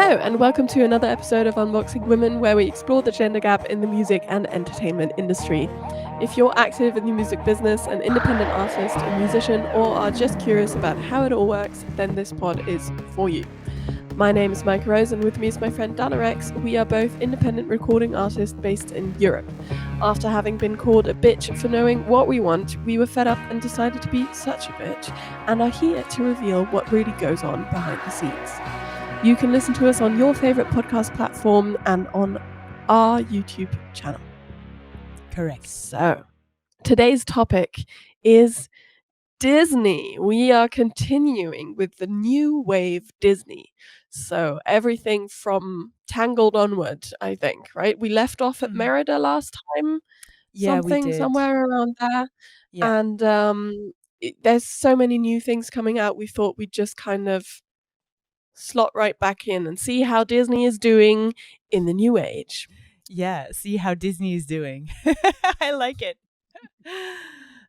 Hello, and welcome to another episode of Unboxing Women, where we explore the gender gap in the music and entertainment industry. If you're active in the music business, an independent artist, a musician, or are just curious about how it all works, then this pod is for you. My name is Micah Rose, and with me is my friend Dana Rex. We are both independent recording artists based in Europe. After having been called a bitch for knowing what we want, we were fed up and decided to be such a bitch, and are here to reveal what really goes on behind the scenes. You can listen to us on your favorite podcast platform and on our YouTube channel. Correct. So, today's topic is Disney. We are continuing with the new wave Disney. So, everything from Tangled onward, I think, right? We left off at Merida last time. Yeah, we did. Somewhere around there. Yeah. And there's so many new things coming out. We thought we'd just kind of slot right back in and see how Disney is doing in the new age. Yeah, see how Disney is doing. I like it.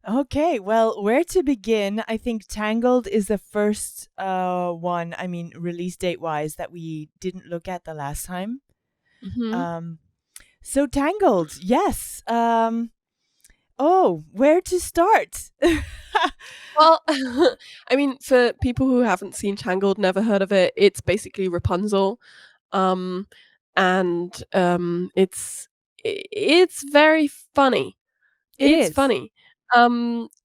Okay, well, where to begin? I think Tangled is the first one, release date wise, that we didn't look at the last time. Mm-hmm. So Tangled, yes. Where to start? Well, I mean, for people who haven't seen Tangled, never heard of it, it's basically Rapunzel. It's very funny. It It's is. funny.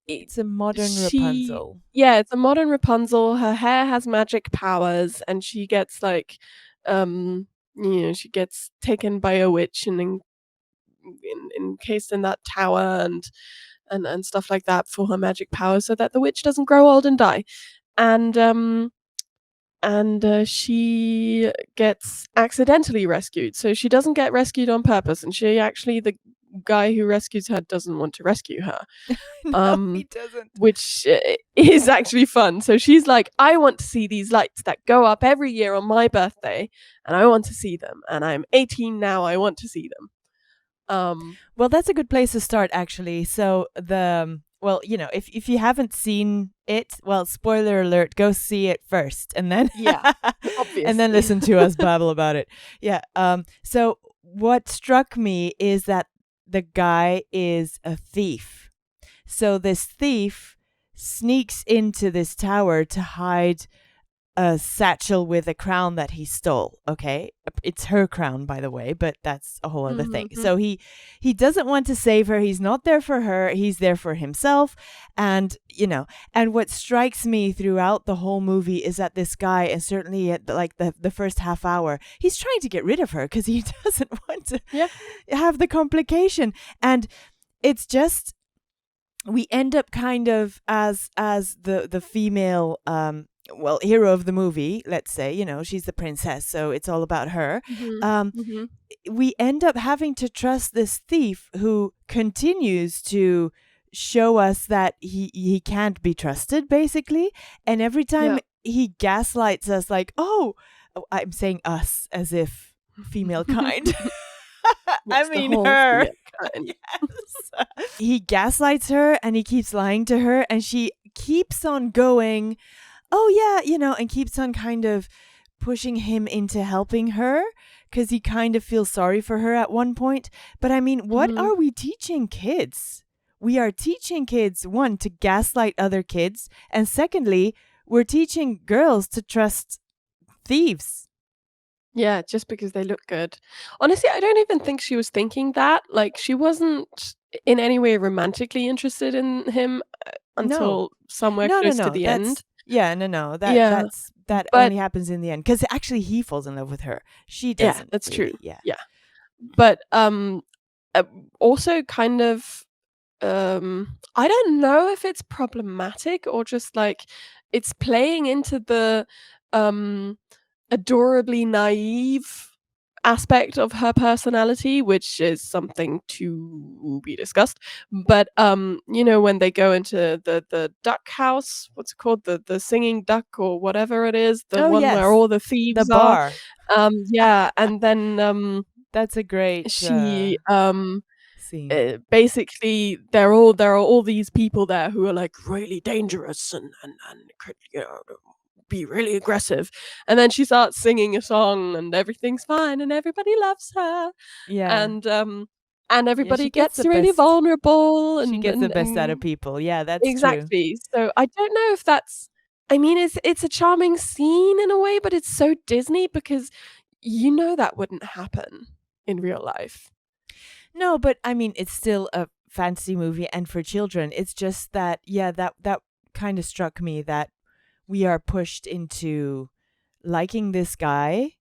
It's a modern Rapunzel. Yeah, it's a modern Rapunzel. Her hair has magic powers, and she gets she gets taken by a witch and encased in that tower and stuff like that for her magic powers, so that the witch doesn't grow old and die. And she gets accidentally rescued, so she doesn't get rescued on purpose, and the guy who rescues her doesn't want to rescue her. No, he doesn't. Which is actually fun. So she's like, I want to see these lights that go up every year on my birthday, and I want to see them. And I'm 18 now. I want to see them. Well, that's a good place to start, actually. So if you haven't seen it, well, spoiler alert, go see it first, and then obviously, and then listen to us babble about it. Yeah. So what struck me is that the guy is a thief. So this thief sneaks into this tower to hide a satchel with a crown that he stole. Okay, it's her crown, by the way, but that's a whole other thing. So he doesn't want to save her. He's not there for her. He's there for himself. And and what strikes me throughout the whole movie is that this guy, and certainly at the first half hour, he's trying to get rid of her because he doesn't want to have the complication. And it's just, we end up kind of as the female hero of the movie, let's say, she's the princess, so it's all about her. We end up having to trust this thief who continues to show us that he can't be trusted, basically. And every time he gaslights us, like, I'm saying us as if female kind. I mean her. Yes. He gaslights her and he keeps lying to her, and she keeps on going, and keeps on kind of pushing him into helping her because he kind of feels sorry for her at one point. But I mean, what are we teaching kids? We are teaching kids, one, to gaslight other kids, and secondly, we're teaching girls to trust thieves. Yeah, just because they look good. Honestly, I don't even think she was thinking that. Like, she wasn't in any way romantically interested in him until somewhere close to the end. That only happens in the end, because actually he falls in love with her. She doesn't. Yeah, that's really. true. Yeah. But also kind of I don't know if it's problematic or just like it's playing into the adorably naive aspect of her personality, which is something to be discussed. But when they go into the duck house, what's it called, the singing duck or whatever it is, the one where all the thieves the bar are, and then that's a great she scene. Basically there are all these people there who are like really dangerous and could be really aggressive. And then she starts singing a song and everything's fine and everybody loves her. Yeah. And and Yeah, everybody gets really vulnerable she and gets the and, best out and of people. Yeah, that's true. exactly. So I don't know if that's, I mean, it's a charming scene in a way, but it's so Disney because you know that wouldn't happen in real life. No, but I mean, it's still a fantasy movie and for children. It's just that, yeah, that kind of struck me that we are pushed into liking this guy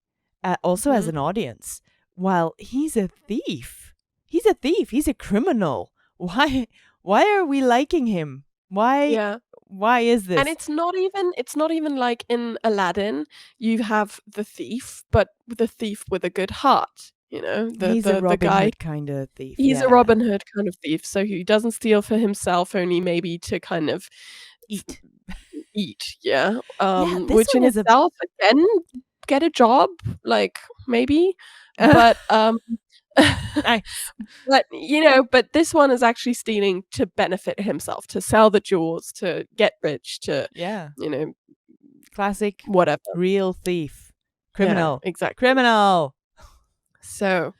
also as Mhm. an audience while he's a thief. He's a thief. He's a criminal. Why are we liking him? Yeah. Why is And this? it's not even like in Aladdin, you have the thief, but the thief with a good heart, you know? The He's a the the Robin guy, Hood kind of thief. he's a Yeah. Robin Hood kind of thief, so he doesn't steal for himself, only maybe to kind of f Eat. eat, yeah, Yeah, this which one in is a itself, again, get a job, like, maybe, but, nice. but, you know, but this one is actually stealing to benefit himself, to sell the jewels, to get rich, to, Yeah. you know, Classic whatever. real thief. Yeah, Criminal. exactly. Criminal. So,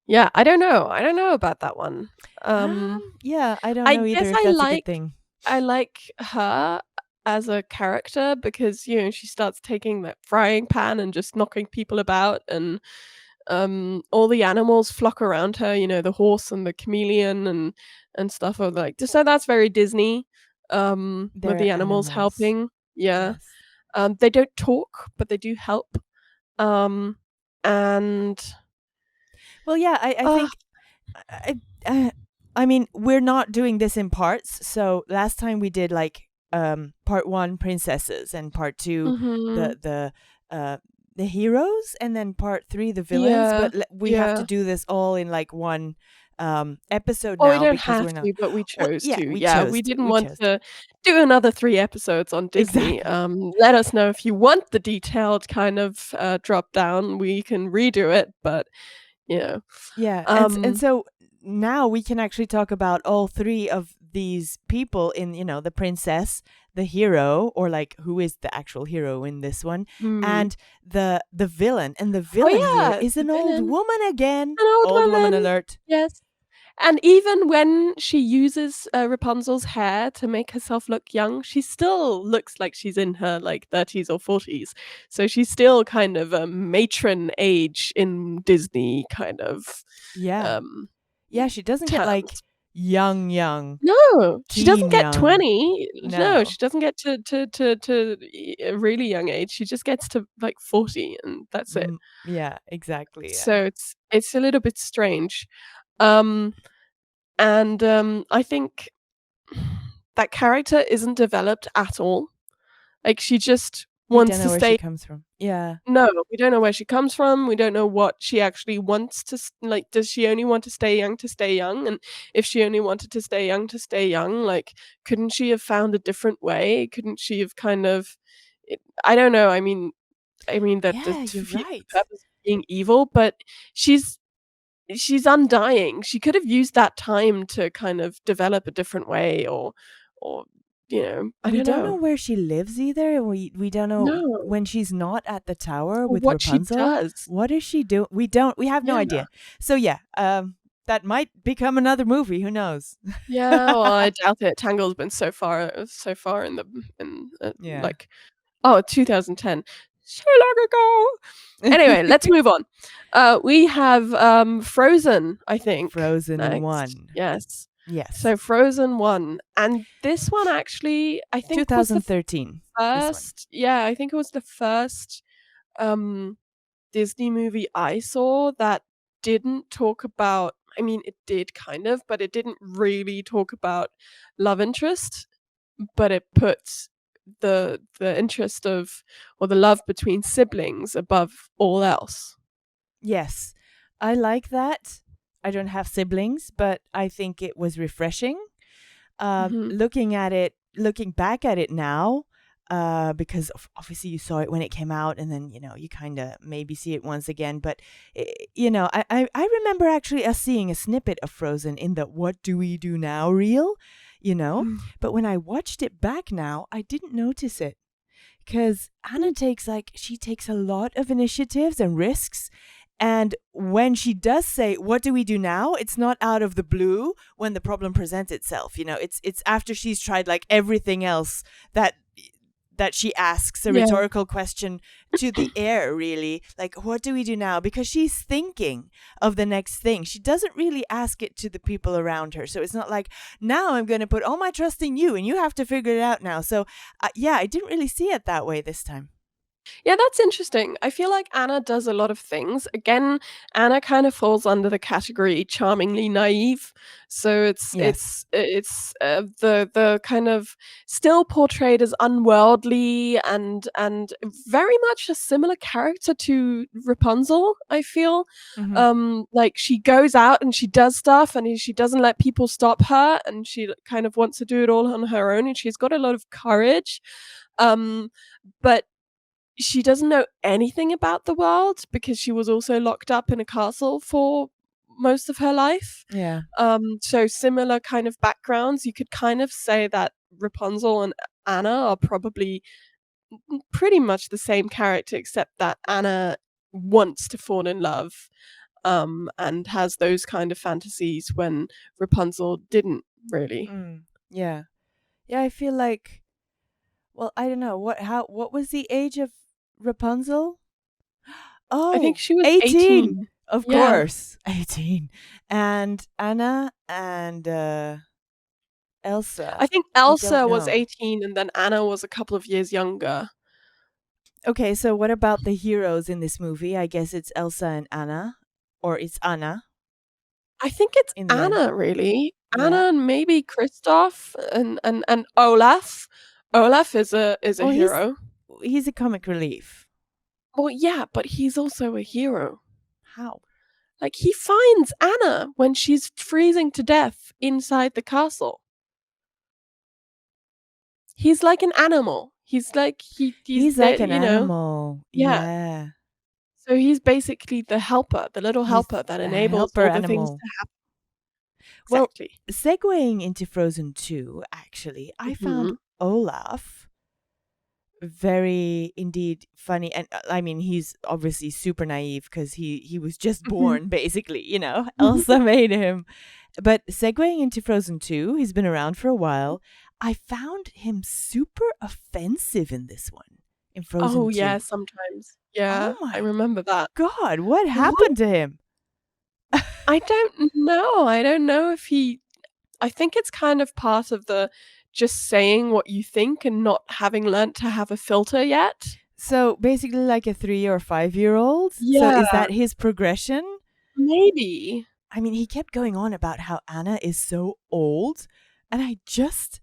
yeah, I don't know about that one. Um, Yeah, I don't I know guess either if that's a good thing. I like her as a character because, you know, she starts taking that frying pan and just knocking people about, and all the animals flock around her, you know, the horse and the chameleon and stuff are like, so that's very Disney, with They're the animals animals. helping. Yeah. Yes. They don't talk, but they do help. Um, and Well, yeah, I uh, think I, I I mean, we're not doing this in parts. So last time we did like part 1 princesses and part 2 mhm. the heroes and then part 3 the villains, Yeah, but we have to yeah. do this all in like one episode Well, we now don't because have we're not. to, but we Well, chose yeah, to. we Yeah, chose we to. didn't We want chose to. to do another 3 episodes on Disney. Exactly. Let us know if you want the detailed kind of, drop down. We can redo it, but, you know, Yeah, and um so now we can actually talk about all 3 of these people in, the princess, the hero, or like who is the actual hero in this one, hmm. and the villain. And the Oh, villain here yeah, is the an old villain. woman again. An old Old woman woman. alert. Yes. And even when she uses, Rapunzel's hair to make herself look young, she still looks like she's in her, like, 30s or 40s. So she's still kind of a matron age in Disney kind of, Yeah. um, Yeah, she doesn't get like terms. young, No, she doesn't teen get young. 20. No, No. she doesn't get to a really young age. She just gets to, like, 40, and that's it. Yeah, exactly. Yeah. So it's a little bit strange. Um, and, I think that character isn't developed at all. Like, she just We don't wants to know where she stay. comes from. Yeah. No, we don't know where she comes from, we don't know what she actually wants to like, does she only want to stay young? And if she only wanted to stay young, like, couldn't she have found a different way? Couldn't she have kind of I don't know, I mean that the Yeah, you're defeat right. the purpose of being evil, but she's she's undying. She could have used that time to kind of develop a different way or, I We don't don't know know. where she lives either. We don't know No, when she's not at the tower or with what she Rapunzel. does. What does she do? We have no Yeah. idea. So yeah, that might become another movie. Who knows? Yeah, well, I doubt it. Tangle's been so far in Yeah. like, oh, 2010. So long ago. Anyway, let's move on. We have, Frozen, I think, Frozen next. 1. Yes. Yes. So Frozen 1, and this one actually, I think was the 2013. This one. first, yeah, I think it was the first, um, Disney movie I saw that didn't talk about, I mean, it did kind of, but it didn't really talk about love interest, but it puts the interest of, or the love between siblings above all else. Yes. I like that. I don't have siblings, but I think it was refreshing. Mhm. Looking back at it now, because obviously you saw it when it came out, and then you kind of maybe see it once again. But I remember actually us seeing a snippet of Frozen in the "What Do We Do Now" reel, Mm. But when I watched it back now, I didn't notice it because Anna takes a lot of initiatives and risks. And when she does say, "What do we do now?" It's not out of the blue when the problem presents itself. It's after she's tried like everything else that she asks a Yeah. rhetorical question to the air, really. Like, what do we do now? Because she's thinking of the next thing. She doesn't really ask it to the people around her. So it's not like, now I'm going to put all my trust in you and you have to figure it out now. So, yeah, I didn't really see it that way this time. Yeah, that's interesting. I feel like Anna does a lot of things. Again, Anna kind of falls under the category charmingly naive. So Yes. the kind of still portrayed as unworldly and very much a similar character to Rapunzel, I feel. Hmm. Like she goes out and she does stuff and she doesn't let people stop her and she kind of wants to do it all on her own and she's got a lot of courage. Um, but she doesn't know anything about the world because she was also locked up in a castle for most of her life. Yeah. So similar kind of backgrounds. You could kind of say that Rapunzel and Anna are probably pretty much the same character, except that Anna wants to fall in love, and has those kind of fantasies when Rapunzel didn't really. Yeah. Yeah, I feel like, well, I don't know. What was the age of Rapunzel? I think Oh, she was 18. 18. Of Yeah. course. 18. And Anna and Elsa. I think I don't Elsa was know. 18 and then Anna was a couple of years younger. Okay, so what about the heroes in this movie? I guess it's Elsa and Anna, or it's Anna I think it's in the end. Anna, really. Yeah. Anna and maybe Kristoff and Olaf. Olaf is a Well, hero. he's a comic relief. Well, yeah, but he's also a hero. How? Like, he finds Anna when she's freezing to death inside the castle. He's like an animal. He's like he's He's like there, an animal. Yeah. Yeah. So he's basically the helper, the little He's helper that a enables helper all the things animal. to happen. Well, Exactly. segueing into Frozen 2, actually, I found Mhm. Olaf very indeed funny. And I mean, he's obviously super naive because he was just Mhm. born, basically. Elsa made him. But segueing into Frozen 2, he's been around for a while. I found him super offensive in this one, in Oh, Frozen yeah, 2. sometimes. Oh Yeah, I my remember that. God, what Why? happened to him? I don't know. I don't know if he I think it's kind of part of the just saying what you think and not having learnt to have a filter yet. So basically, like a 3 or 5 year old. So Yeah, is that his progression? maybe. I mean, he kept going on about how Anna is so old, and I just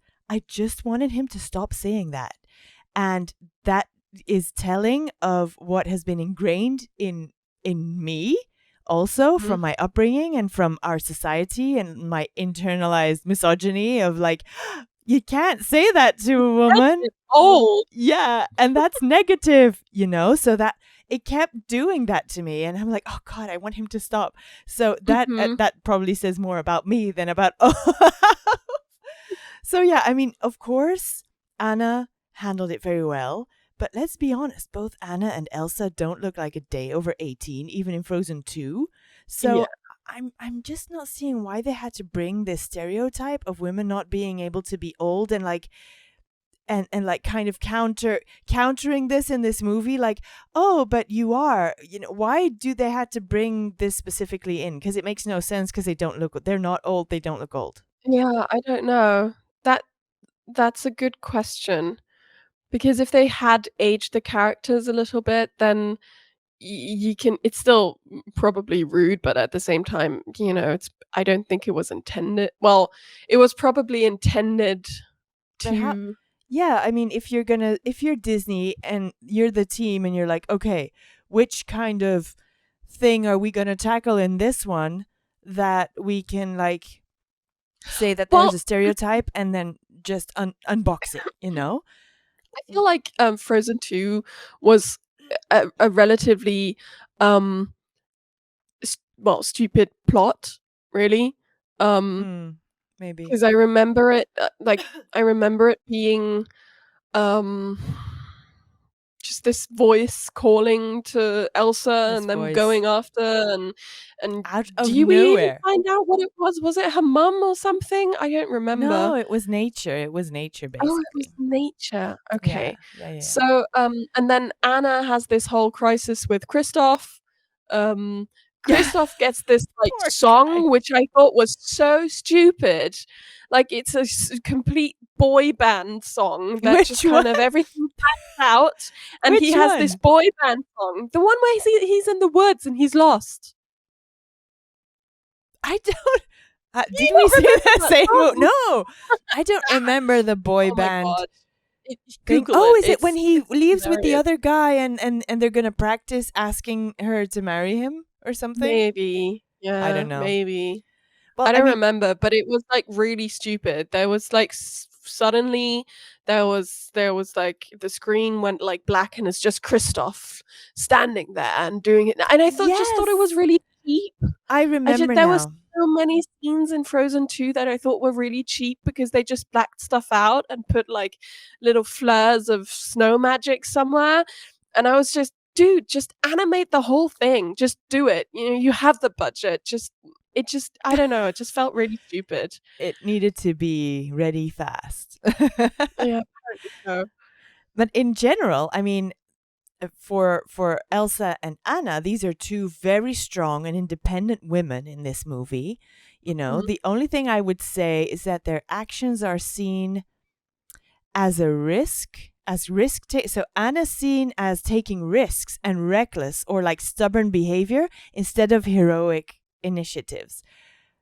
wanted him to stop saying that. And that is telling of what has been ingrained in me also Mhm. from my upbringing and from our society and my internalized misogyny of like, you can't say that to a woman. It's old. Yeah, and that's negative. So that it kept doing that to me, and I'm like, oh God, I want him to stop. So Mhm. that probably says more about me than about. So yeah, I mean, of course, Anna handled it very well, but let's be honest, both Anna and Elsa don't look like a day over 18, even in Frozen 2. Yeah. So I'm just not seeing why they had to bring this stereotype of women not being able to be old and like and like kind of countering this in this movie, like, oh, but you are, why do they had to bring this specifically in? Because it makes no sense, because they're not old, they don't look old. Yeah, I don't know. That that's a good question, because if they had aged the characters a little bit, then you can it's still probably rude, but at the same time, it's I don't think it was intended well, it was probably intended But how? to Yeah, I mean, if you're Disney and you're the team and you're like, okay, which kind of thing are we gonna tackle in this one that we can like say that there's well, a stereotype and then just unbox it? I feel like, Frozen 2 was a relatively, um, stupid plot, really, Mm, maybe. because I remember it, I remember it being, um just this voice calling to Elsa This and them voice going after and out of do we even nowhere. find out what it was? Was it her mum or something? I don't remember. No, it was nature. It was nature, Oh, it was basically. nature. Yeah, Okay. yeah, yeah, yeah. So, and then Anna has this whole crisis with Kristoff. Um, Yeah, Kristoff gets this, like, poor guy. song, which I thought was so stupid. Like, it's a complete boy band song that just Which one? kind of everything pans out, and he Which has this one? boy band song. The one where he's in the woods and he's lost. I don't. Do Did you we not see remember the that same? song? No, I don't remember the boy Oh my band god. thing. Google Oh, it. is it when he It's leaves with the hilarious. other guy and they're gonna practice asking her to marry him or something? Maybe. I don't Yeah, know. maybe. Well, I I don't mean, remember, but it was, like, really stupid. There was, like, suddenly there was, like the screen went, like, black and it's just Kristoff standing there and doing it, and I thought it was yes, really cheap. I I just remember there was now. so many scenes in Frozen 2 that I thought were really cheap because they just blacked stuff out and put, like, little flares of snow magic somewhere, and I was just, "Dude, just animate the whole thing. Just do it. You know, you have the budget. Just I don't know, it just felt really stupid." It needed to be ready fast. Yeah, apparently so. But in general, I mean, for Elsa and Anna, these are two very strong and independent women in this movie. Mhm, The only thing I would say is that their actions are seen as a risk, as risk take. So Anna's seen as taking risks and reckless or like stubborn behavior instead of heroic initiatives.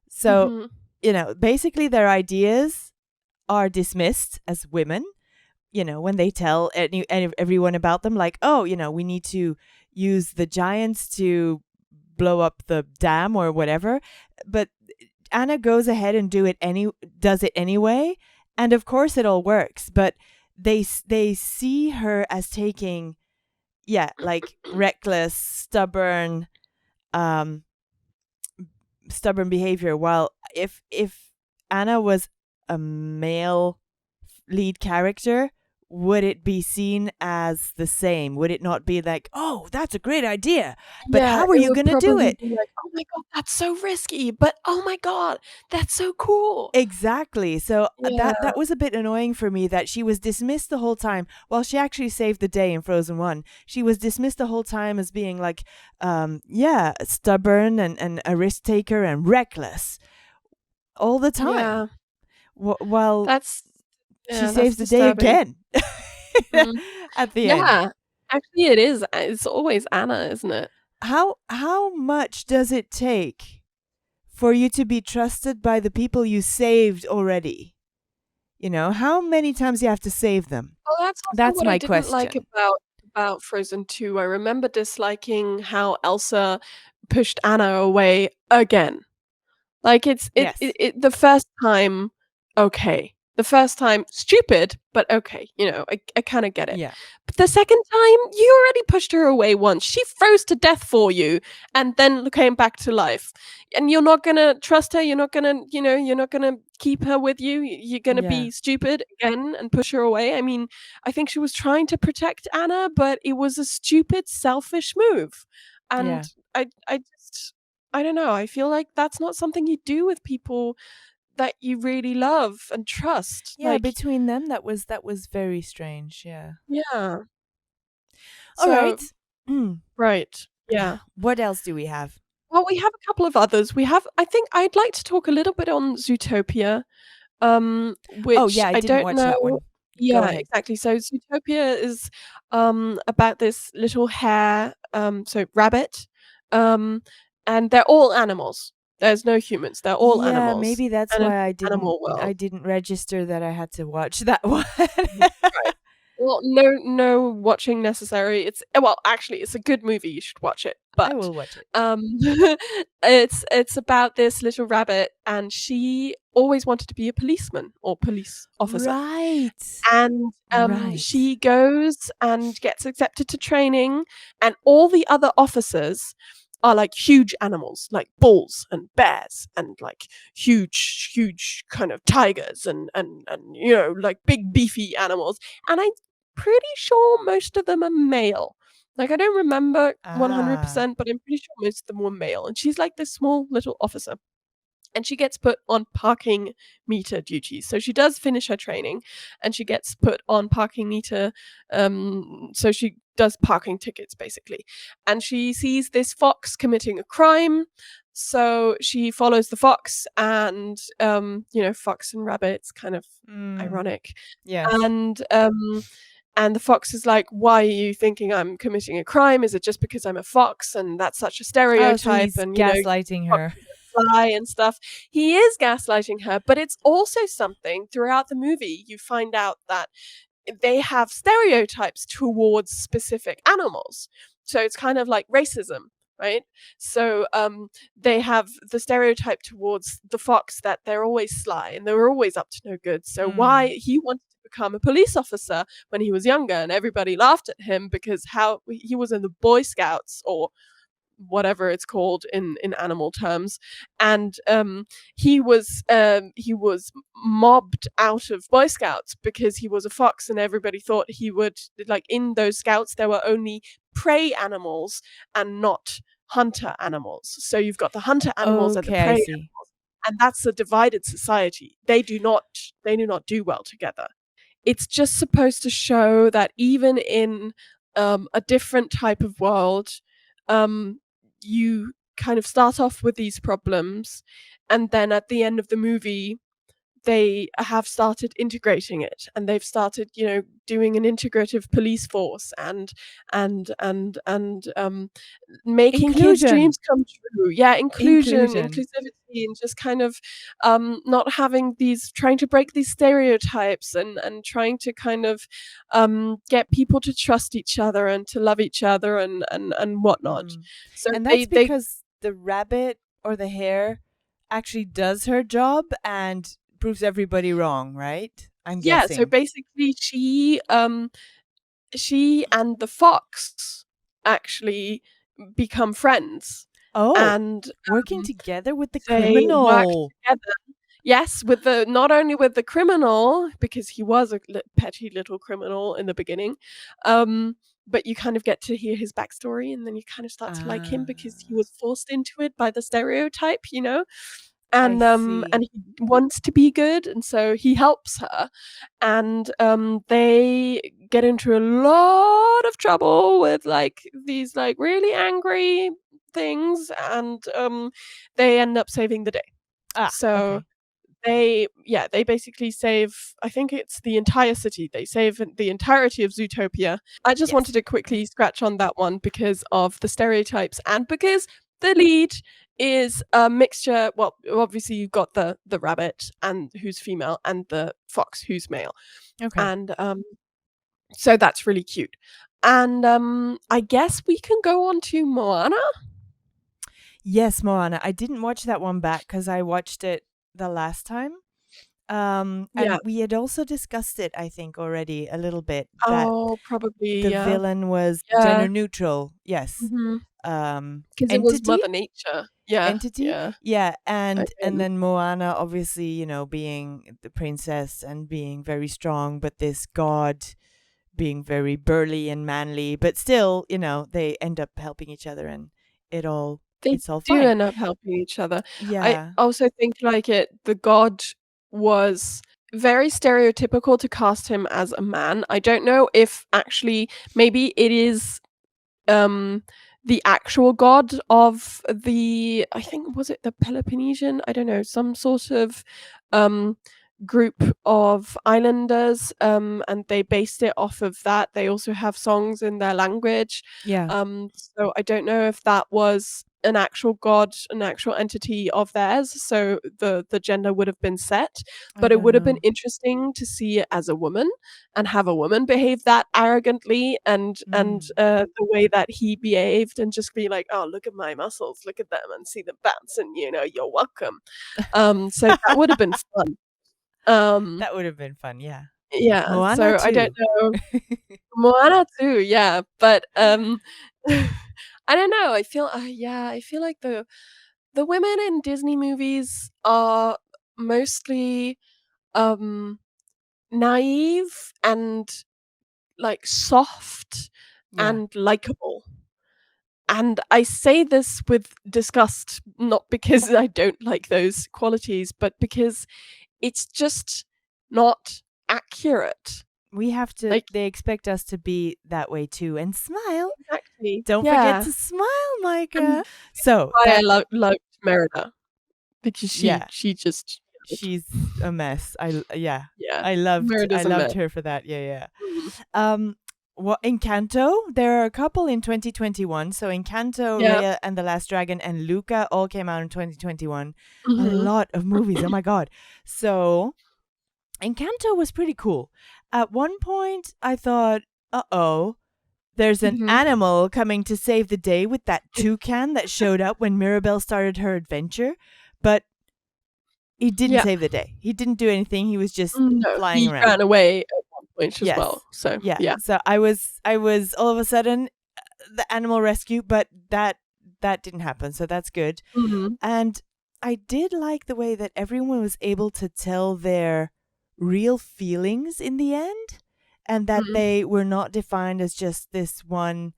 So, mhm. basically their ideas are dismissed as women, when they tell everyone about them, like, oh, we need to use the giants to blow up the dam or whatever. But Anna goes ahead and does it anyway, and of course it all works. But they see her as taking, yeah, like reckless, um, stubborn behavior. While if Anna was a male lead character, would it be seen as the same? Would it not be like, oh, that's a great idea, but Yeah, how are it you would going to do probably it? be like, "Oh my god, that's so risky, but oh my god, that's so cool." Exactly. So Yeah, that was a bit annoying for me that she was dismissed the whole time. While she actually saved the day in Frozen 1, she was dismissed the whole time as being like, yeah, stubborn and a risk taker and reckless all the time. yeah, While that's she yeah, that's saves the day disturbing. again Mhm. at the end. Yeah, actually it is, it's always Anna, isn't it? How much does it take for you to be trusted by the people you saved already? How many times you have to save them? Well, that's also That's what I my didn't like question. about Frozen 2. I remember disliking how Elsa pushed Anna away again. Like, Yes. the first time, okay. The first time, stupid, but okay, I kinda get it. Yeah. But the second time, you already pushed her away once. She froze to death for you and then came back to life. And you're not gonna trust her, you're not gonna keep her with you. You're gonna Yeah. be stupid again and push her away. I mean, I think she was trying to protect Anna, but it was a stupid, selfish move. And Yeah. I just I don't know, I feel like that's not something you do with people that you really love and trust, Yeah, like between them that was very strange, yeah. yeah. All So right. Mm. right, yeah. What else do we have? Well, we have a couple of others. We have I think I'd like to talk a little bit on Zootopia, Oh, which yeah, I I didn't don't watch that know. one. Go Yeah, ahead. exactly. So Zootopia is, about this little hare, so rabbit, um, and they're all animals. There's no humans, they're all Yeah, animals, maybe that's and it's why I an didn't animal world. I didn't register that I had to watch that one. Mhm. Right. Well, no watching necessary. Well, actually, it's a good movie, you should watch it, I but, will watch it. um, it's about this little rabbit, and she always wanted to be a policeman or police officer. Right. And, Right. she goes and gets accepted to training, and all the other officers are, like, huge animals, like bulls and bears and, like, huge kind of tigers and, like, big beefy animals, and pretty sure most of them are male. Like, I don't remember Ah. 100%, but I'm pretty sure most of them were male, and she's like this small little officer, and she gets put on parking meter duties. So she does finish her training, and she gets put on parking meter, so she does parking tickets, basically, and she sees this fox committing a crime, so she follows the fox and, fox and rabbit's kind of Mm. ironic, Yes. and the fox is like, "Why are you thinking I'm committing a crime? Is it just because I'm a fox and that's such a Oh, so stereotype he's and, gaslighting her. foxes don't fly and stuff?" He is gaslighting her, but it's also something throughout the movie you find out that they have stereotypes towards specific animals. So it's kind of like racism, right? So they have the stereotype towards the fox that they're always sly and they're always up to no good. So why Mm. he wanted to become a police officer when he was younger, and everybody laughed at him because how he was in the Boy Scouts or whatever it's called in animal terms, and he was mobbed out of Boy Scouts because he was a fox, and everybody thought he would, like, in those scouts there were only prey animals and not hunter animals. So you've got the hunter animals and the Okay, I prey see. animals, and that's a divided society. They do not do well together. It's just supposed to show that even in, a different type of world, um, you kind of start off with these problems, and then at the end of the movie, they have started integrating it, and they've started, doing an integrative police force and making kids' Inclusion. dreams come true. Yeah, inclusion, Inclusion. inclusivity, and just kind of, not having these trying to break these stereotypes and trying to kind of, get people to trust each other and to love each other and whatnot. Mm. So And they that's they because the rabbit or the hare actually does her job and proves everybody wrong, right? I'm yeah, so guessing. basically she and the fox actually become friends, Oh, and, working um, together with the they work criminal. together. Yes, with the not only with the criminal, because he was a petty little criminal in the beginning, but you kind of get to hear his backstory, and then you kind of start to like him because he Ah, was forced into it by the stereotype. I And see. he wants to be good, and so he helps her, and, they get into a lot of trouble with, like, these, like, really angry things, and, they end up saving the day. Ah, So okay. they basically save, I think it's the entire city. They save the entirety of Zootopia. I just Yes. wanted to quickly scratch on that one because of the stereotypes and because the lead is a mixture. Well, obviously you've got the rabbit and who's female and the fox who's male. Okay. And, so that's really cute. And, I guess we can go on to Moana? Yes, Moana. I didn't watch that one back because I watched it the last time. Yeah. And we had also discussed it, I think, already a little bit that Oh, probably, the yeah. villain was Yeah. gender neutral. Yes. Mhm. 'Cause it was Entity? Mother Nature. Yeah, Entity? yeah, Yeah, I and think. then Moana obviously, being the princess and being very strong, but this god being very burly and manly, but still, they end up helping each other and it all They it's all do fine. end up helping each other. I Yeah. also think, like, the god was very stereotypical to cast him as a man. I don't know if actually maybe it is, um, the actual god of the, I think, was it the Peloponnesian? I don't know, some sort of, um, group of islanders, and they based it off of that. They also have songs in their language. Yeah. So I don't know if that was an actual god, an actual entity of theirs, so the gender would have been set, I but it don't would have been know. interesting to see it as a woman and have a woman behave that arrogantly and Mm. the way that he behaved and just be like, "Oh, look at my muscles, look at them, and see the bounce, and, you're welcome." So that would have been fun. Um, That would have been fun, yeah. yeah, Moana so I don't too. know. Moana too, yeah, but, I don't know, I feel like the women in Disney movies are mostly, um, naive and like soft Yeah. and likable. And I say this with disgust, not because I don't like those qualities, but because it's just not accurate. We have to, Like, they expect us to be that way too. And smile. exactly. Don't forget Yeah. to smile, Micah. And So why I that, loved Merida, because yeah, she just she's a mess. Yeah. yeah, I Merida's a loved mess. her for that. Yeah, yeah. Mhm. Um, well, Encanto, there are a couple in 2021. So Encanto, Yeah. Raya and the Last Dragon, and Luca all came out in 2021. A Mhm. lot of movies. Oh my god. So Encanto was pretty cool. At one point, I thought, uh-oh, there's an Mhm. animal coming to save the day with that toucan that showed up when Mirabelle started her adventure. But he didn't Yeah. save the day. He didn't do anything. He was just No, flying he around. ran away at one point as Yes. well. So, Yeah. yeah. So I was all of a sudden the animal rescue, but that didn't happen. So that's good. Mhm. And I did like the way that everyone was able to tell their real feelings in the end, and that Mhm. they were not defined as just this one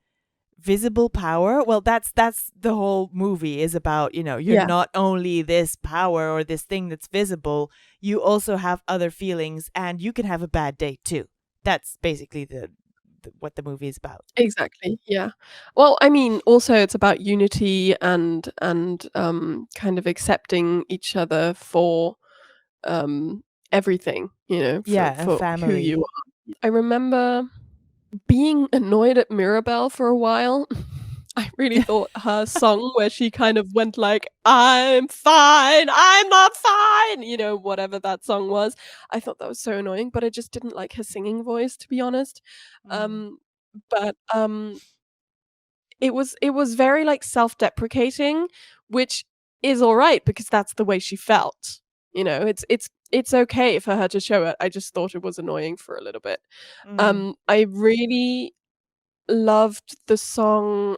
visible power. Well, that's the whole movie is about, you're Yeah. not only this power or this thing that's visible, you also have other feelings and you can have a bad day too. That's basically the what the movie is about. Exactly, yeah. Well, I mean, also it's about unity and kind of accepting each other for, everything, Yeah, and for who you family. are. I remember being annoyed at Mirabelle for a while. I really thought her song where she kind of went like, "I'm fine, I'm not fine," whatever that song was. I thought that was so annoying, but I just didn't like her singing voice, to be honest. Mm. Um, but, it was very, like, self-deprecating, which is alright because that's the way she felt, it's okay for her to show it. I just thought it was annoying for a little bit. Mm. I really loved the song,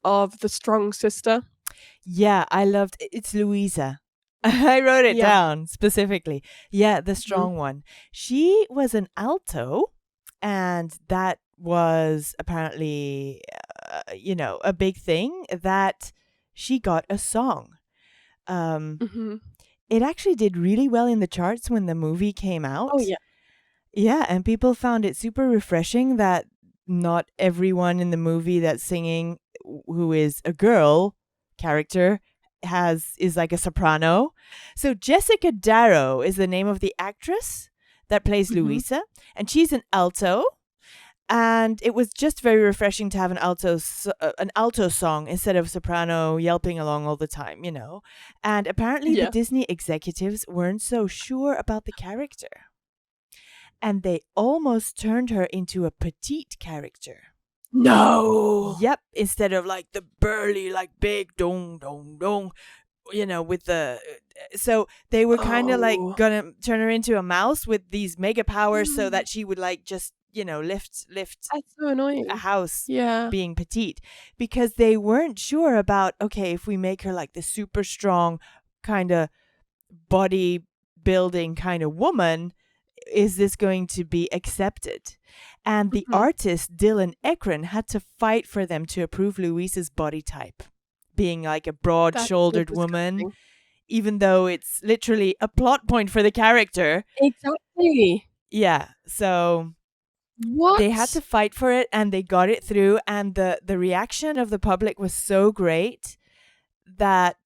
of The Strong Sister. Yeah, I loved it's Louisa. I wrote it Yeah. down specifically. Yeah, the Mhm. strong one. She was an alto, and that was apparently, a big thing that she got a song. Um, Mhm. it actually did really well in the charts when the movie came Oh, out. yeah. Yeah, and people found it super refreshing that not everyone in the movie that's singing who is a girl character is like a soprano. So Jessica Darrow is the name of the actress that plays Mhm. Louisa, and she's an alto. And it was just very refreshing to have an alto song instead of soprano yelping along all the time. And apparently the Yeah. Disney executives weren't so sure about the character, and they almost turned her into a petite character. No! Yep, instead of like the burly, like big dong dong dong, with the. So they were kind of like Oh. gonna turn her into a mouse with these mega powers, so Mm. that she would like just lift That's so a annoying. house Yeah. being petite, because they weren't sure about, okay, if we make her like the super strong kind of body building kind of woman, is this going to be accepted? And the Mhm. artist Dylan Ekron had to fight for them to approve Louise's body type, being like a broad That's so shouldered woman, disgusting. even though it's literally a plot point for the character. Exactly. Yeah, so they had What? to fight for it and they got it through, and the reaction of the public was so great that,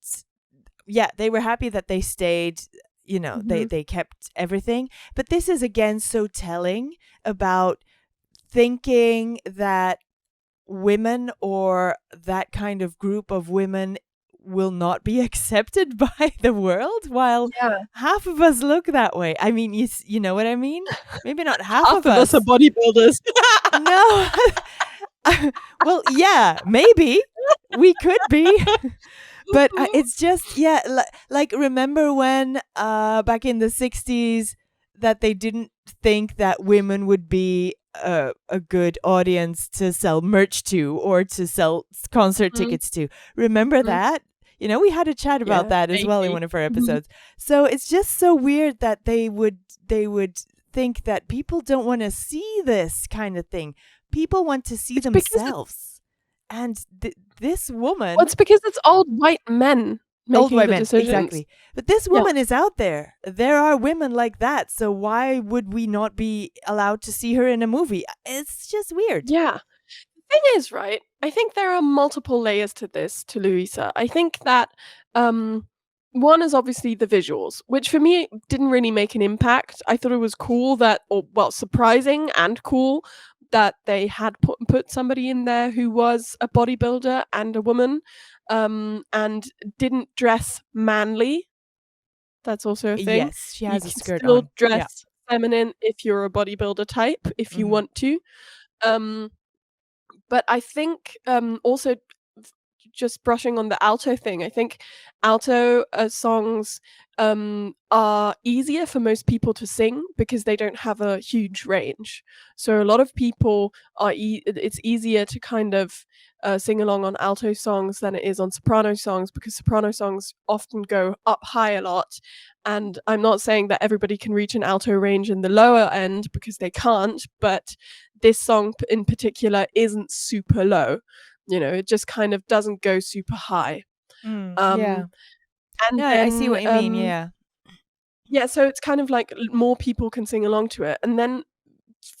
yeah, they were happy that they stayed. They Mhm. they kept everything. But this is again so telling about thinking that women, or that kind of group of women, will not be accepted by the world, while Yeah. half of us look that way. I mean, you know what I mean? Maybe not half Half of of us are us. bodybuilders. No. Well, yeah, maybe we could be. But it's just, yeah, like remember when back in the 60s that they didn't think that women would be a good audience to sell merch to, or to sell concert Mhm, tickets to. Remember mhm. that? We had a chat about Yeah, that as well in vaguely. one of our Mhm. episodes. So it's just so weird that they would think that people don't want to see this kind of thing. People want to see It's because themselves. And this well, woman, it's because it's old white men old making white the men, decisions. exactly. But this Yeah. woman is out there. There are women like that. So why would we not be allowed to see her in a movie? It's just weird. Yeah. Thing is, right, I think there are multiple layers to this, to Louisa. I think that um one is obviously the visuals, which for me didn't really make an impact. I thought it was cool that, or well, surprising and cool that they had put somebody in there who was a bodybuilder and a woman, and didn't dress manly. That's also a thing. Yes, she You has a can skirt still on. Yeah. dress feminine if you're a bodybuilder type, if you Hmm. want to. Um, but I think, also f just brushing on the alto thing, I think alto, songs, are easier for most people to sing because they don't have a huge range. So a lot of people are it's easier to kind of, sing along on alto songs than it is on soprano songs because soprano songs often go up high a lot, and I'm not saying that everybody can reach an alto range in the lower end because they can't, but this song in particular isn't super low. You know, it just kind of doesn't go super high. Mm, Um, yeah. and No, I see then, what you mean. Yeah. yeah, so it's kind of like more people can sing along to it. And then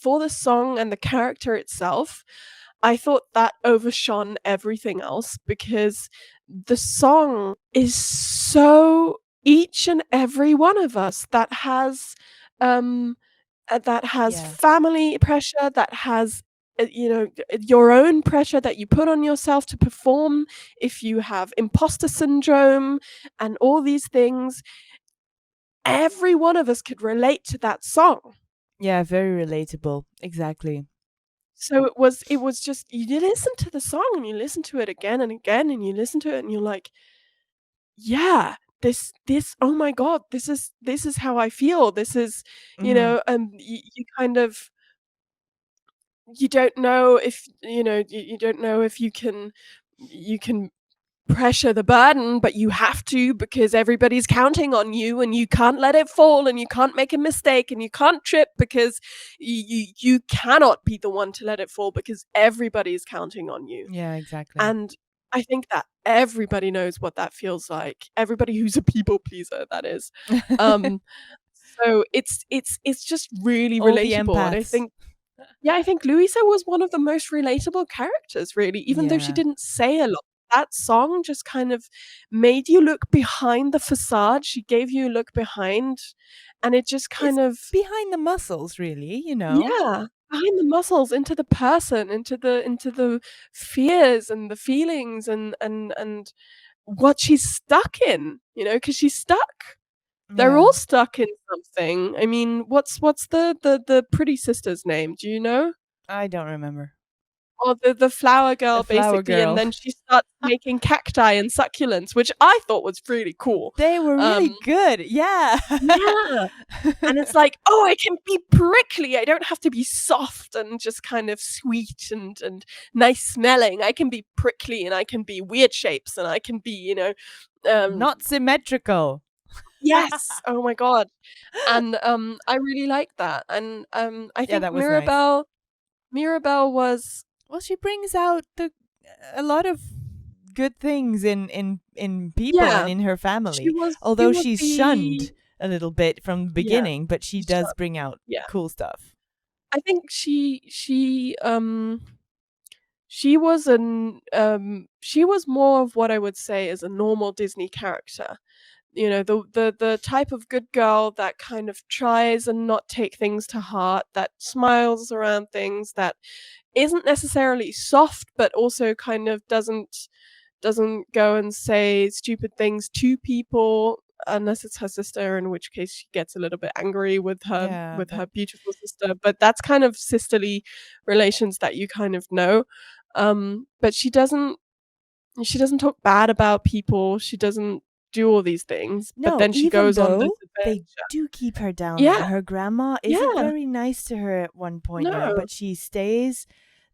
for the song and the character itself, I thought that overshone everything else because the song is so each and every one of us um that has Yeah. family pressure, that has, your own pressure that you put on yourself to perform, if you have imposter syndrome and all these things, every one of us could relate to that song. Yeah, very relatable. Exactly. So it was just you listen to the song and you listen to it again and again and you listen to it and you're like, "Yeah, this oh my god, this is how I feel. This is," Hmm. you kind of you don't know if you don't know if you can pressure the burden, but you have to because everybody's counting on you and you can't let it fall and you can't make a mistake and you can't trip because you cannot be the one to let it fall because everybody's counting on you. Yeah, exactly. And I think that everybody knows what that feels like. Everybody who's a people pleaser, that is. Um, so it's just really All the relatable, and I empaths. think yeah, I think Louisa was one of the most relatable characters, really, even though she Yeah. didn't say a lot. That song just kind of made you look behind the facade. She gave you a look behind, and it just It's kind of behind the muscles, really, you know? yeah, behind the muscles, into the person, into the fears and the feelings and what she's stuck in, because she's stuck. They're Yeah. all stuck in something. I mean, what's the pretty sister's name? Do you know? I don't remember. Or the flower The girl, flower basically, and girl. then she starts making cacti and succulents, which I thought was really cool. They were really Um, good. Yeah. yeah, and it's like, "Oh, I can be prickly, I don't have to be soft and just kind of sweet and nice smelling. I can be prickly, and I can be weird shapes, and I can be, um" Not symmetrical. Yes! Oh my god. And, I really like that, and, I Yeah, think that was nice. Mirabelle was Well, she brings out a lot of good things in people and yeah, in her she family. was she Although was she's the shunned a little bit from the yeah, beginning, but she she's sharp. does bring out Yeah. cool stuff. I think she was she was more of what I would say is a normal Disney character. The type of good girl that kind of tries and not take things to heart, that smiles around things, that isn't necessarily soft, but also kind of doesn't go and say stupid things to people unless it's her sister, in which case she gets a little bit angry with her Yeah, with but her beautiful sister, but that's kind of sisterly relations that you kind of know. But she doesn't talk bad about people, she doesn't do all these things, but no, then she even goes on this though they adventure. do keep her down Yeah, there. Her grandma isn't yeah, very nice to her at one point, no. but she stays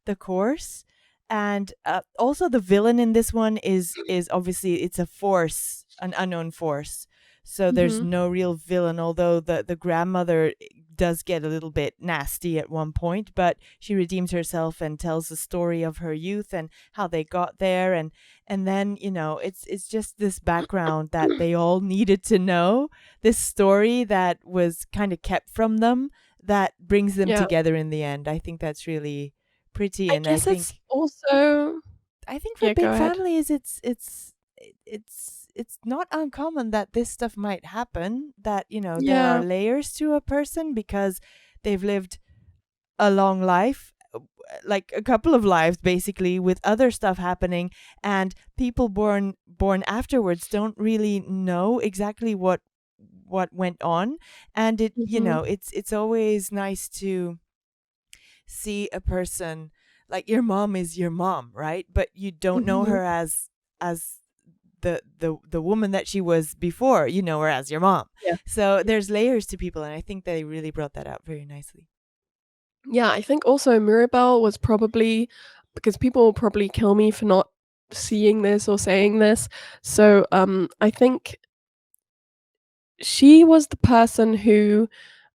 the course. And also the villain in this one is obviously it's a force, an unknown force. So there's Mhm. no real villain, although the grandmother does get a little bit nasty at one point, but she redeems herself and tells the story of her youth and how they got there, and then, it's just this background that they all needed to know, this story that was kind of kept from them, that brings them Yeah. together in the end. I think that's really pretty, I and guess it's also I think for yeah, go big ahead. families, it's not uncommon that this stuff might happen. That there are Yeah. layers to a person because they've lived a long life, like a couple of lives basically, with other stuff happening, and people born afterwards don't really know exactly what went on, and Mhm. it's always nice to see a person, like your mom is your mom, right? But you don't know Mhm. her as the woman that she was before. You know her as your mom. Yeah. So Yeah. there's layers to people, and I think they really brought that out very nicely. Yeah, I think also Mirabelle was probably because people will probably kill me for not seeing this or saying this. So, I think she was the person who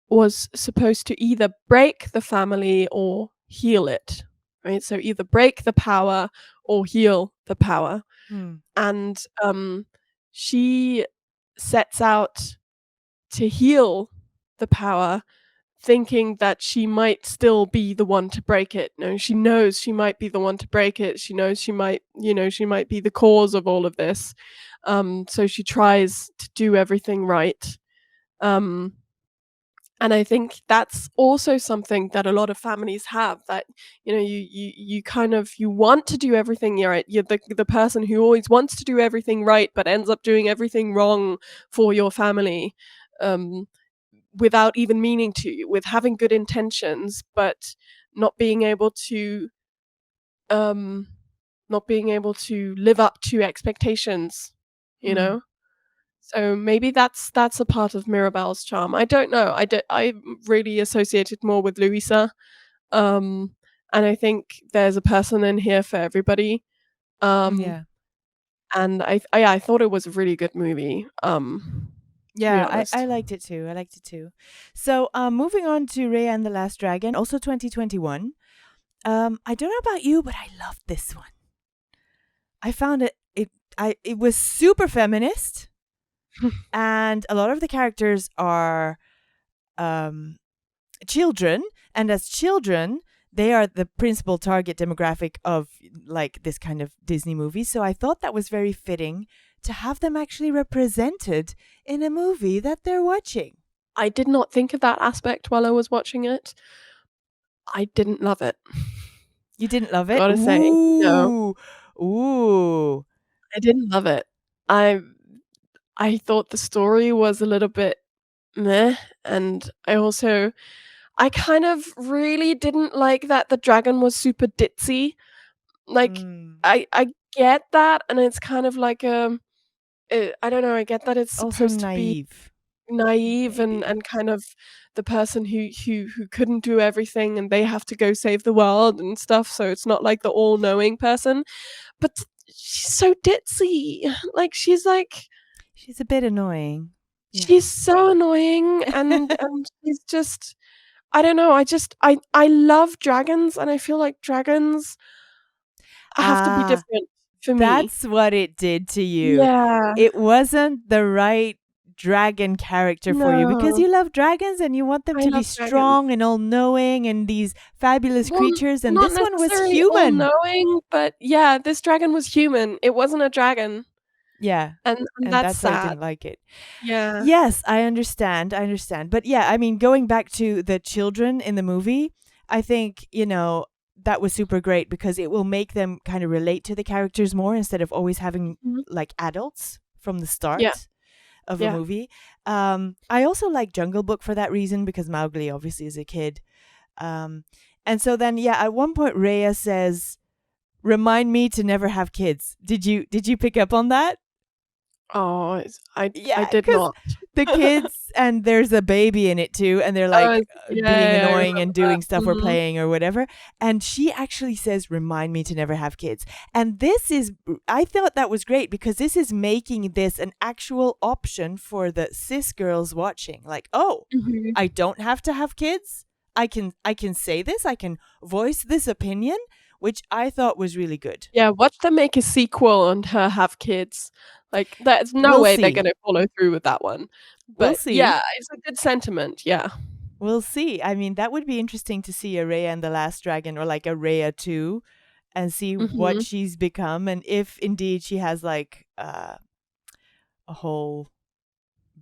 was supposed to either break the family or heal it, right? So either break the power or heal the power. Hmm. And, she sets out to heal the power, thinking that she might still be the one to break it. No, she knows she might be the one to break it. She knows she might, she might be the cause of all of this. So she tries to do everything right. Um, and I think that's also something that a lot of families have, that, you kind of you want to do everything right. You're the person who always wants to do everything right, but ends up doing everything wrong for your family. Um, without even meaning to, with having good intentions, but not being able to um not being able to live up to expectations, you Hmm. know? So maybe that's a part of Mirabelle's charm. I don't know. I really associated more with Louisa. Um and I think there's a person in here for everybody. Um Yeah. and I thought it was a really good movie, to be Yeah, I honest. liked it too. I liked it too. So, moving on to Raya and the Last Dragon, also 2021. I don't know about you, but I loved this one. I found it was super feminist, and a lot of the characters are um children, and as children they are the principal target demographic of like this kind of Disney movie. So I thought that was very fitting to have them actually represented in a movie that they're watching. I did not think of that aspect while I was watching it. I didn't love it. You didn't love it? Gotta say, no, Ooh. Ooh. I didn't love it. I I thought the story was a little bit meh, and I kind of really didn't like that the dragon was super ditzy. Like, Mm. I get that, and it's kind of like, I don't know, I get that it's Also supposed to be naive, naive and maybe. kind of the person who couldn't do everything and they have to go save the world and stuff, so it's not like the all-knowing person, but she's so ditzy. Like, She's a bit annoying. Yeah. she's so annoying, and she's just I don't know, I love dragons, and I feel like dragons have to be Ah, different for me. that's what it did to you. Yeah. It wasn't the right dragon character for you because No. you love dragons and you want them I to be love dragons. strong and all knowing and these fabulous Well, creatures, and not this one was necessarily human. all-knowing, but yeah, this dragon was human. It wasn't a dragon, Yeah. and And that's that's why you sad. didn't like it. Yeah. Yes, I understand. I understand. But yeah, I mean, going back to the children in the movie, I think, that was super great because it will make them kind of relate to the characters more instead of always having Mhm. like adults from the Yeah, start of a yeah. movie. I also like Jungle Book for that reason because Mowgli obviously is a kid. Um, and so then, yeah, at one point Rhea says, "Remind me to never have kids." Did you pick up on that? Oh, I Yeah, did because not. the kids and there's a baby in it too, and they're like being Yeah, I annoying remember and that. doing stuff or Mhm. playing or whatever. And she actually says, "Remind me to never have kids." And this is, I thought that was great because this is making this an actual option for the cis girls watching. Like, oh, Mhm. I don't have to have kids. I can say this. I can voice this opinion, which I thought was really good. Yeah, watch them make a sequel and her have kids. Like, there's no We'll way they're see. gonna follow through with that one. We'll But see. yeah, it's a good sentiment, yeah. We'll see. I mean, that would be interesting to see Araya and the Last Dragon, or like Araya 2, and see what Mhm. she's become, and if indeed she has like a whole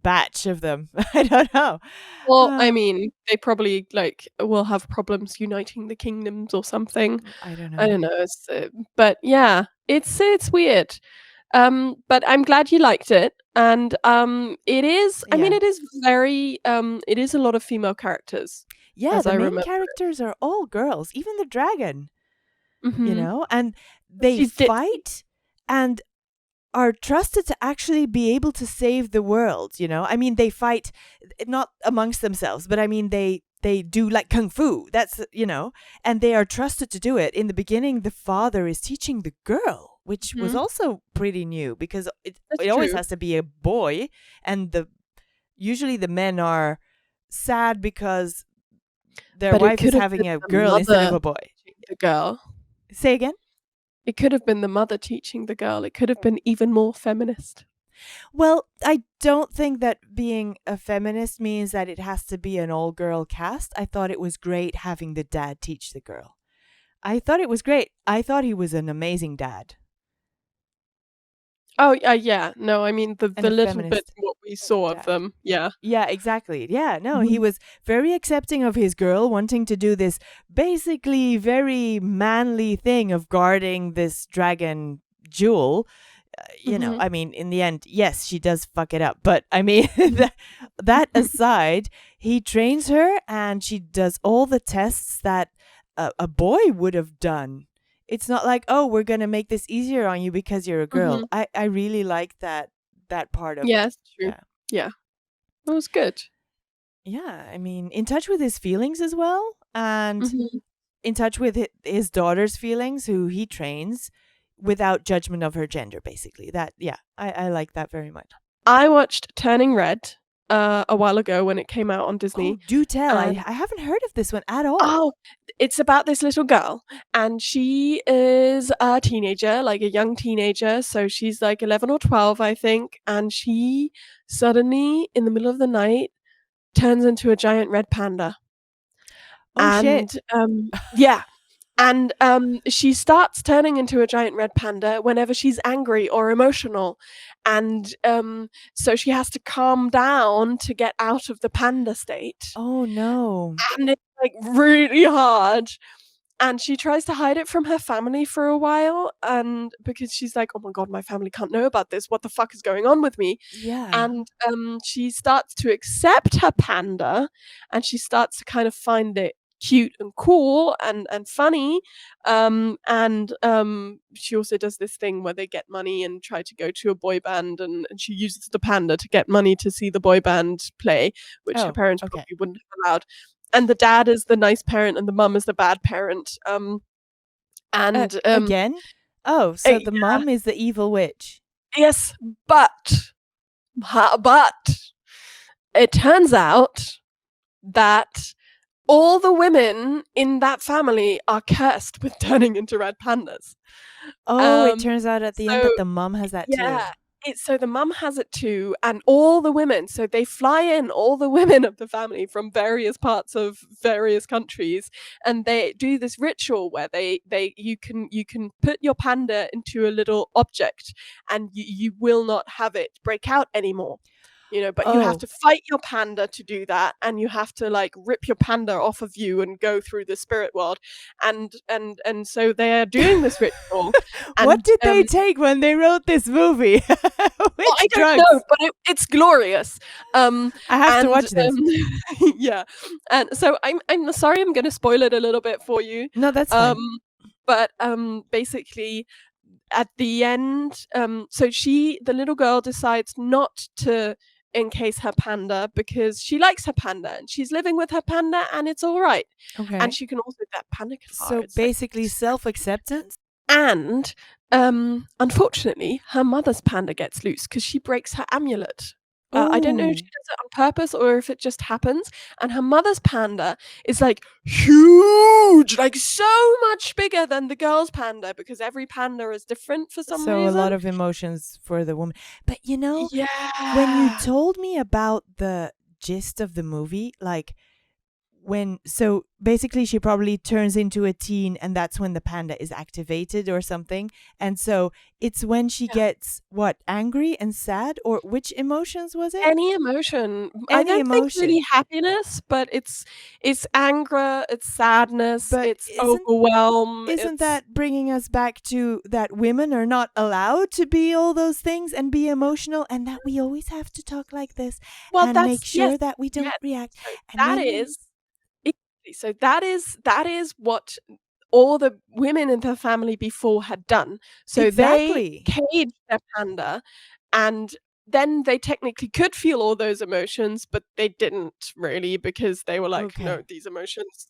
batch of them. I don't know. Well, I Uh, mean, they probably, like, will have problems uniting the kingdoms or something. I don't I know. don't know, but yeah, it's weird. But I'm glad you liked it, and, it is I mean, Yeah. it is very, it is a lot of female characters, Yeah, as the I main remember characters are all girls, even the dragon, it. Mhm. and they She's ditzy. fight and are trusted to actually be able to save the world. I mean, they fight not amongst themselves, but I mean they do like kung fu. That's and they are trusted to do it. In the beginning, the father is teaching the girl, which was Mhm. also pretty new because it That's it always true. has to be a boy, and the usually the men are sad because their But it wife is could have having been a the girl instead of mother a boy. teaching the girl. Say again. It could have been the mother teaching the girl. It could have been even more feminist. Well, I don't think that being a feminist means that it has to be an all girl cast. I thought it was great having the dad teach the girl. I thought it was great. I thought he was an amazing dad Oh, yeah, no, I mean, and the a little bit feminist what we saw of dad. them, yeah. Yeah, exactly. Yeah, no, he Mhm. was very accepting of his girl wanting to do this basically very manly thing of guarding this dragon jewel. Mhm. I mean, in the end, yes, she does fuck it up. But I mean, Mhm. that aside, he trains her and she does all the tests that a boy would have done. It's not like, oh, we're going to make this easier on you because you're a girl. Mhm. I really like that part of it. Yes, true. Yeah. Yeah, that was good. Yeah. I mean, in touch with his feelings as well. And Mhm. in touch with his daughter's feelings, who he trains without judgment of her gender, basically. Yeah, I like that very much. I watched Turning Red, a while ago when it came out on Oh, Disney, do tell. I, and I haven't heard of this one at all. oh, it's about this little girl, and she is a teenager, like a young teenager, so she's like 11 or 12, I think, and she suddenly, in the middle of the night, turns into a giant red panda. Oh, shit. And, yeah, and, she starts turning into a giant red panda whenever she's angry or emotional, and, so she has to calm down to get out of the panda state, Oh, no. and it's, like, really hard, and she tries to hide it from her family for a while, and because she's like, "Oh my god, my family can't know about this. What the fuck is going on with me?" Yeah. And, she starts to accept her panda, and she starts to kind of find it cute and cool and funny, and, she also does this thing where they get money and try to go to a boy band, and she uses the panda to get money to see the boy band play, which her Oh, parents okay. probably wouldn't have allowed. And the dad is the nice parent and the mum is the bad parent, and, Again? Oh, so the yeah, mom is the evil witch. yes, but but it turns out that all the women in that family are cursed with turning into red pandas. Oh, it Um, turns out at the end so that the mom has that yeah, too. it's so the mum has it too, and all the women, so they fly in all the women of the family from various parts of various countries, and they do this ritual where they you can put your panda into a little object, and you will not have it break out anymore. But you have Oh. to fight your panda to do that, and you have to, like, rip your panda off of you and go through the spirit world, and so they're doing this ritual, What and, did they take when they wrote this movie? well, I Which don't know, drugs? but it's glorious. I have to And, watch this. yeah, and so I'm sorry I'm gonna spoil it a little bit for you, No, that's um, fine. but, basically at the end, so the little girl decides not to encase her panda because she likes her panda and she's living with her panda and it's all right. And Okay. she can also that panda can So it's like basically self-acceptance? and unfortunately, her mother's panda gets loose because she breaks her amulet. I don't know if she Oh, does it on purpose or if it just happens. And her mother's panda is like huge, like so much bigger than the girl's panda because every panda is different for some so a lot reason. of emotions for the woman. But when you Yeah. told me about the gist of the movie, like so basically she probably turns into a teen and that's when the panda is activated or something. And so it's when she Yeah. gets what, angry and sad, or which emotions was it? Any emotion. I Any don't think really emotion. happiness, but it's anger, it's sadness, But it's overwhelm, isn't it's that bringing us back to that women are not allowed to be all those things and be emotional, and that we always have to talk like this well, and make that's yes, sure that we don't yes. react? So And that maybe is exactly. So that is what all the women in the family before had done. So they exactly. caged their panda, and then they technically could feel all those emotions, but they didn't really because they were like, "No, Okay. these emotions,"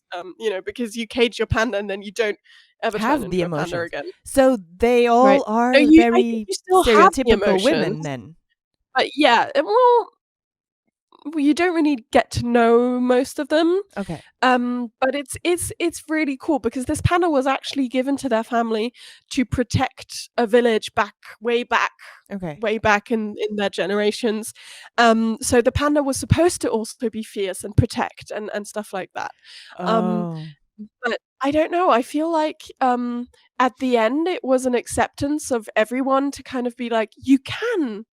because you cage your panda and then you don't ever turn Have the into a panda emotions. again. So they Right. all No, are I think very you still have the stereotypical women emotions, then. but yeah, well, you don't really get to know most of them. Okay. But it's really cool because this panda was actually given to their family to protect a village Okay. way back in their generations. So the panda was supposed to also be fierce and protect and stuff like that. Um, Oh, but I don't know, I feel like, at the end, it was an acceptance of everyone to kind of be like, "You can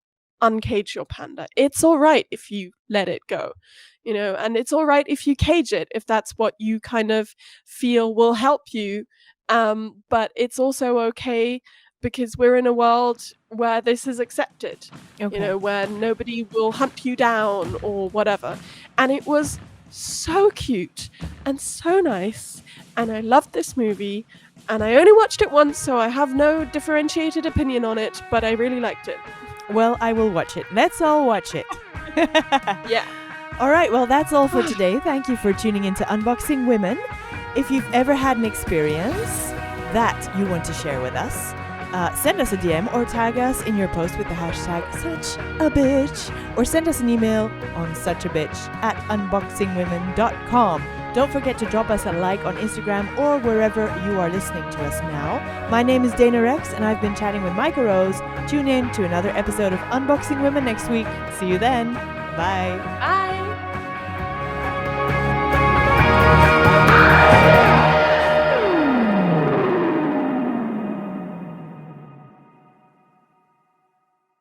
uncage your panda. It's alright if you let it go," and it's alright if you cage it, if that's what you kind of feel will help you, but it's also okay because we're in a world where this is accepted, okay. where nobody will hunt you down or whatever, and it was so cute and so nice, and I loved this movie, and I only watched it once, so I have no differentiated opinion on it, but I really liked it. Well, I will watch it. Let's all watch it. Yeah. All right, well, that's all for today. Thank you for tuning into Unboxing Women. If you've ever had an experience that you want to share with us, send us a DM or tag us in your post with the hashtag suchabitch, or send us an email on suchabitch@unboxingwomen.com. Don't forget to drop us a like on Instagram or wherever you are listening to us now. My name is Dana Rex, and I've been chatting with Micah Rose. Tune in to another episode of Unboxing Women next week. See you then. Bye. Bye.